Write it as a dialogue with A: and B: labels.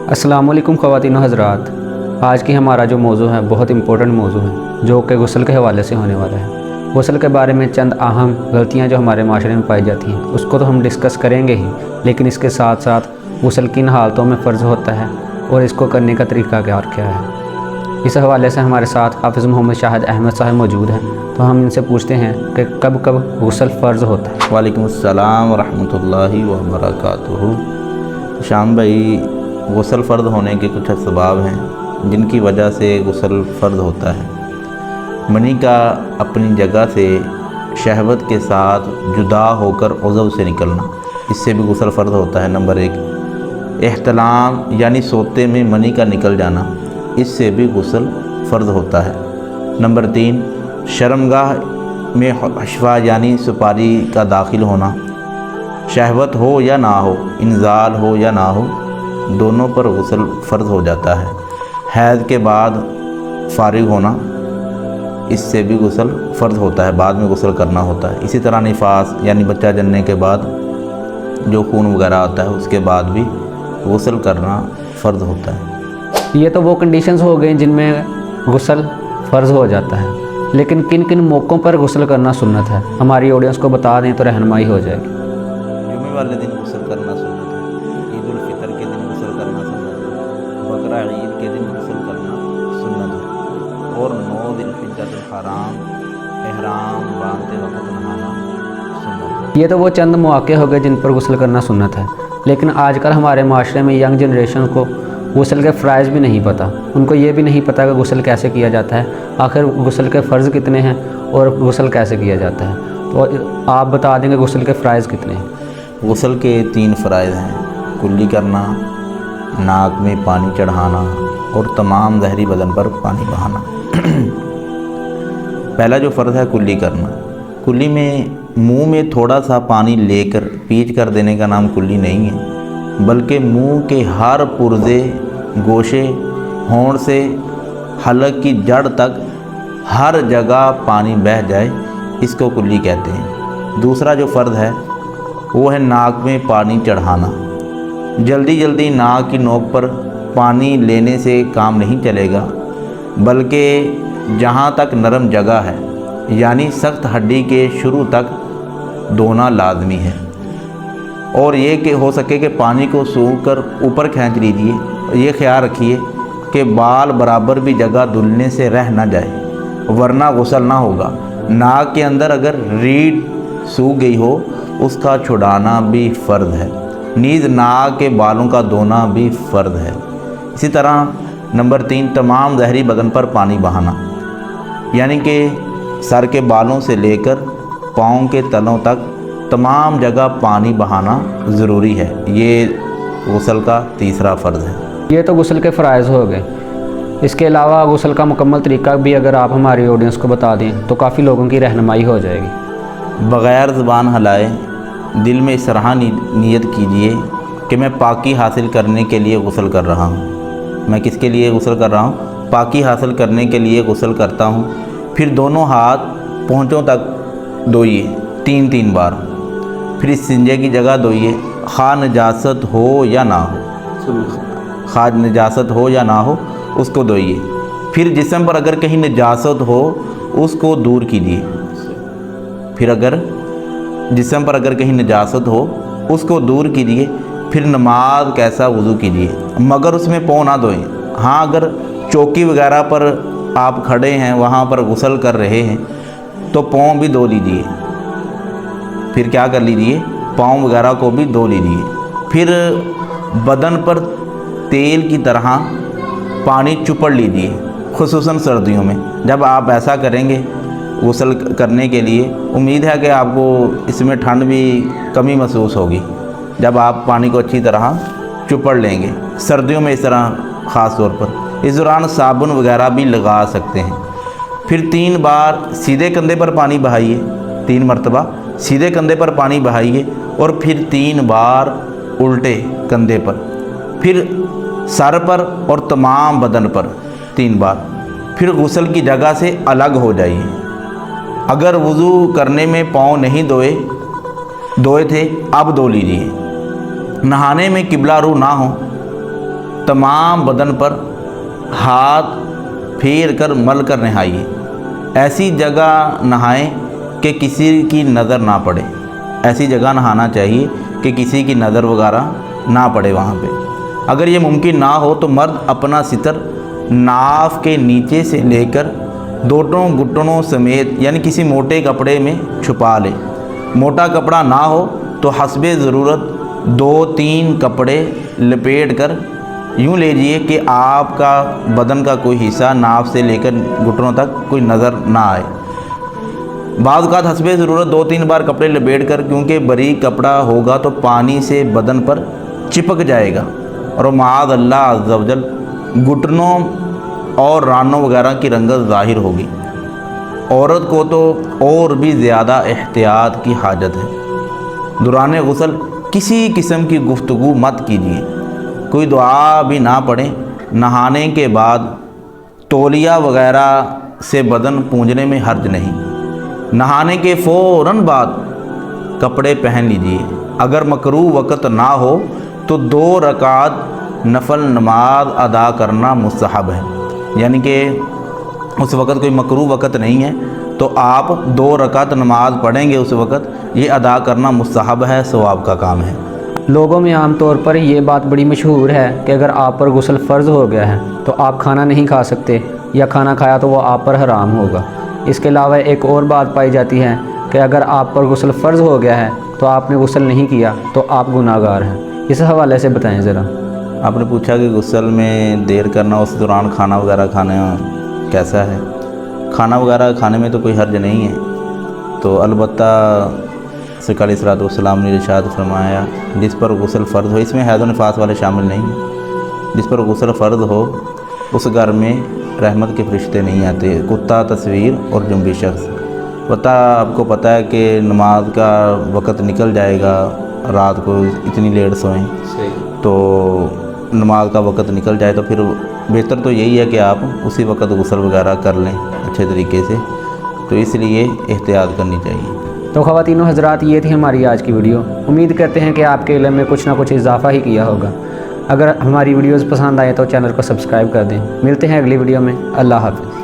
A: अस्सलाम वालेकुम ख़वातीन व हज़रात। आज की हमारा जो मौजू है बहुत इम्पोर्टेंट मौजू है जो कि गुस्ल के हवाले से होने वाला है। गुस्ल के बारे में चंद अहम गलतियां जो हमारे माशरे में पाई जाती हैं उसको तो हम डिस्कस करेंगे ही, लेकिन इसके साथ साथ गुस्ल किन हालतों में फ़र्ज़ होता है और इसको करने का तरीका क्या है। इस हवाले से हमारे साथ हाफ़िज़ मोहम्मद शाहिद अहमद साहब मौजूद हैं, तो हम इनसे पूछते हैं कि कब कब गुस्ल फ़र्ज़ होता है।
B: वालेकुम अस्सलाम व रहमतुल्लाहि व बरकातुहू। शाम भाई, गुस्ल फ़र्ज़ होने के कुछ असबाब हैं जिनकी वजह से गुस्ल फ़र्ज़ होता है। मनी का अपनी जगह से शहवत के साथ जुदा होकर उज़व से निकलना, इससे भी गुस्ल फ़र्ज़ होता है। नंबर 1, इहतलाम यानी सोते में मनी का निकल जाना, इससे भी गुस्ल फ़र्ज़ होता है। नंबर 3, शर्मगाह में हशवा यानी सुपारी का दाखिल होना, शहवत हो या ना हो, इंजाल हो या ना हो, दोनों पर गुस्ल फ़र्ज़ हो जाता है। हैज़ के बाद फारिग होना, इससे भी गुस्ल फ़र्ज़ होता है, बाद में गुस्ल करना होता है। इसी तरह निफास यानी बच्चा जनने के बाद जो खून वगैरह आता है उसके बाद भी गुस्ल करना फ़र्ज़ होता है।
A: ये तो वो कंडीशंस हो गई जिनमें गुस्ल फ़र्ज़ हो जाता है, लेकिन किन किन मौक़ों पर गुस्ल करना सुन्नत है, हमारी ऑडियंस को बता दें तो रहनुमाई हो जाएगी।
B: जुमे वाले दिन गुस्ल करना सुन्नत है, ईद उल फितर के दिन गुस्ल करना सुन्नत है, बकरा ईद के दिन गुस्ल करना सुन्नत है, और 9 ज़िलहिज्जतुल हराम एहराम बांधते वक़्त नहाना सुन्नत है।
A: ये तो वो चंद मौक़े हो गए जिन पर गुस्ल करना सुन्नत है, लेकिन आजकल हमारे माशरे में यंग जनरेशन को गुस्ल के फ़राइज़ भी नहीं पता। उनको ये भी नहीं पता कि गुस्ल कैसे किया जाता है, आखिर गुस्ल के फ़र्ज़ कितने हैं और गुस्ल कैसे किया जाता है। तो आप बता देंगे गुस्ल के फ़राइज़ कितने हैं।
B: गुस्ल के 3 फ़राइज़ हैं: कुल्ली करना, नाक में पानी चढ़ाना और तमाम ज़हरी बदन पर पानी बहाना। पहला जो फ़र्ज़ है कुल्ली करना। कुल्ली में मुंह में थोड़ा सा पानी लेकर पीच कर देने का नाम कुल्ली नहीं है, बल्कि मुंह के हर पुर्ज़े, गोशे, होंठ से हलक की जड़ तक हर जगह पानी बह जाए, इसको कुल्ली कहते हैं। दूसरा जो फ़र्ज़ है वो है नाक में पानी चढ़ाना। जल्दी जल्दी नाक की नोक पर पानी लेने से काम नहीं चलेगा, बल्कि जहाँ तक नरम जगह है यानी सख्त हड्डी के शुरू तक धोना लाजमी है, और ये कि हो सके कि पानी को सूख कर ऊपर खींच लीजिए। ये ख्याल रखिए कि बाल बराबर भी जगह धुलने से रह ना जाए, वरना गुस्ल ना होगा। नाक के अंदर अगर रीढ़ सूख गई हो उसका छुड़ाना भी फ़र्ज़ है। नीज़ नाक के बालों का धोना भी फ़र्ज़ है। इसी तरह नंबर 3, तमाम ज़हरी बदन पर पानी बहाना, यानी कि सर के बालों से लेकर पाँव के तलों तक तमाम जगह पानी बहाना ज़रूरी है। ये गुस्ल का तीसरा फ़र्ज़ है।
A: ये तो गुस्ल के फ़राइज़ हो गए। इसके अलावा गुस्ल का मुकम्मल तरीका भी अगर आप हमारी ऑडियंस को बता दें तो काफ़ी लोगों की रहनुमाई हो जाएगी।
B: बग़ैर ज़ुबान हिलाए दिल में इस तरह नीयत कीजिए कि मैं पाकी हासिल करने के लिए गुस्ल कर रहा हूँ। मैं किसके लिए गुस्ल कर रहा हूँ? पाकी हासिल करने के लिए गुस्ल करता हूँ। फिर दोनों हाथ पहुँचों तक धोइए 3-3 बार। फिर इस्तिंजे की जगह धोइए, खा नजासत हो या ना हो, खा नजासत हो या ना हो उसको धोइए। फिर जिस्म पर अगर कहीं नजासत हो उसको दूर कीजिए। फिर अगर जिस्म पर अगर कहीं नजासत हो उसको दूर कीजिए। फिर नमाज कैसा वज़ू कीजिए, मगर उसमें पाँव ना धोएं। हाँ, अगर चौकी वगैरह पर आप खड़े हैं, वहाँ पर गुस्ल कर रहे हैं, तो पाँव भी धो लीजिए। फिर क्या कर लीजिए, पाँव वगैरह को भी धो लीजिए। फिर बदन पर तेल की तरह पानी चुपड़ लीजिए, खुसूसन सर्दियों में। जब आप ऐसा करेंगे गुस्ल करने के लिए, उम्मीद है कि आपको इसमें ठंड भी कमी महसूस होगी जब आप पानी को अच्छी तरह चुपड़ लेंगे। सर्दियों में इस तरह ख़ास तौर पर इस दौरान साबुन वगैरह भी लगा सकते हैं। फिर 3 बार सीधे कंधे पर पानी बहाइए, 3 मरतबा सीधे कंधे पर पानी बहाइए, और फिर 3 बार उल्टे कंधे पर, फिर सर पर और तमाम बदन पर 3 बार। फिर गुस्ल की जगह से अलग हो जाइए। अगर वज़ू करने में पाँव नहीं धोए थे, अब धो लीजिए। नहाने में किबला रू ना हो तमाम बदन पर हाथ फेर कर मल कर नहाइए। ऐसी जगह नहाएं कि किसी की नज़र ना पड़े। ऐसी जगह नहाना चाहिए कि किसी की नज़र वगैरह ना पड़े वहाँ पे। अगर ये मुमकिन ना हो तो मर्द अपना सितर नाफ के नीचे से लेकर दोनों घुटनों समेत यानी किसी मोटे कपड़े में छुपा ले। मोटा कपड़ा ना हो तो हस्बे ज़रूरत 2-3 कपड़े लपेट कर यूँ लीजिए कि आपका बदन का कोई हिस्सा नाफ से लेकर घुटनों तक कोई नज़र ना आए। बाद का हस्बे ज़रूरत 2-3 बार कपड़े लपेट कर, क्योंकि बारीक कपड़ा होगा तो पानी से बदन पर चिपक जाएगा और माज़ अल्लाह अज़्ज़ा वजल घुटनों और रानों वगैरह की रंगत ज़ाहिर होगी। औरत को तो और भी ज़्यादा एहतियात की हाजत है। दौरान गुस्ल किसी किस्म की गुफ्तगू मत कीजिए, कोई दुआ भी ना पढ़ें। नहाने के बाद तौलिया वगैरह से बदन पूंजने में हर्ज नहीं। नहाने के फ़ौरन बाद कपड़े पहन लीजिए। अगर मकरूह वक़्त ना हो तो 2 रकात नफल नमाज अदा करना मुस्तहब है। यानी कि उस वक़्त कोई मकरूह वक़्त नहीं है तो आप 2 रकात नमाज पढ़ेंगे उस वक़्त, ये अदा करना मुस्तहब है, सवाब का काम है।
A: लोगों में आम तौर पर ये बात बड़ी मशहूर है कि अगर आप पर गुस्ल फ़र्ज़ हो गया है तो आप खाना नहीं खा सकते, या खाना खाया तो वो आप पर हराम होगा। इसके अलावा एक और बात पाई जाती है कि अगर आप पर गुस्ल फ़र्ज़ हो गया है तो आपने गुस्ल नहीं किया तो आप गुनाहगार हैं। इस हवाले से बताएं ज़रा।
B: आपने पूछा कि गुस्ल में देर करना, उस दौरान खाना वगैरह खाना कैसा है। खाना वगैरह खाने में तो कोई हर्ज नहीं है, तो अलबत्ता सरकार अलैहिस्सलाम ने इरशाद फरमाया जिस पर गुस्ल फ़र्ज़ हो, इसमें हैज़ व निफास वाले शामिल नहीं हैं, जिस पर गुस्ल फ़र्ज़ हो उस घर में रहमत के फरिश्ते नहीं आते। कुत्ता, तस्वीर और जुम्बी शख्स। आपको पता है कि नमाज का वक़्त निकल जाएगा, रात को इतनी लेट सोएं तो नमाज का वक़्त निकल जाए, तो फिर बेहतर तो यही है कि आप उसी वक़्त गुस्ल वगैरह कर लें अच्छे तरीके से। तो इसलिए एहतियात करनी चाहिए।
A: तो ख़वातीनो हज़रात, ये थी हमारी आज की वीडियो। उम्मीद करते हैं कि आपके इल्म में कुछ ना कुछ इजाफ़ा ही किया होगा। अगर हमारी वीडियोज़ पसंद आए तो चैनल को सब्सक्राइब कर दें। मिलते हैं अगली वीडियो में। अल्लाह हाफ़िज़।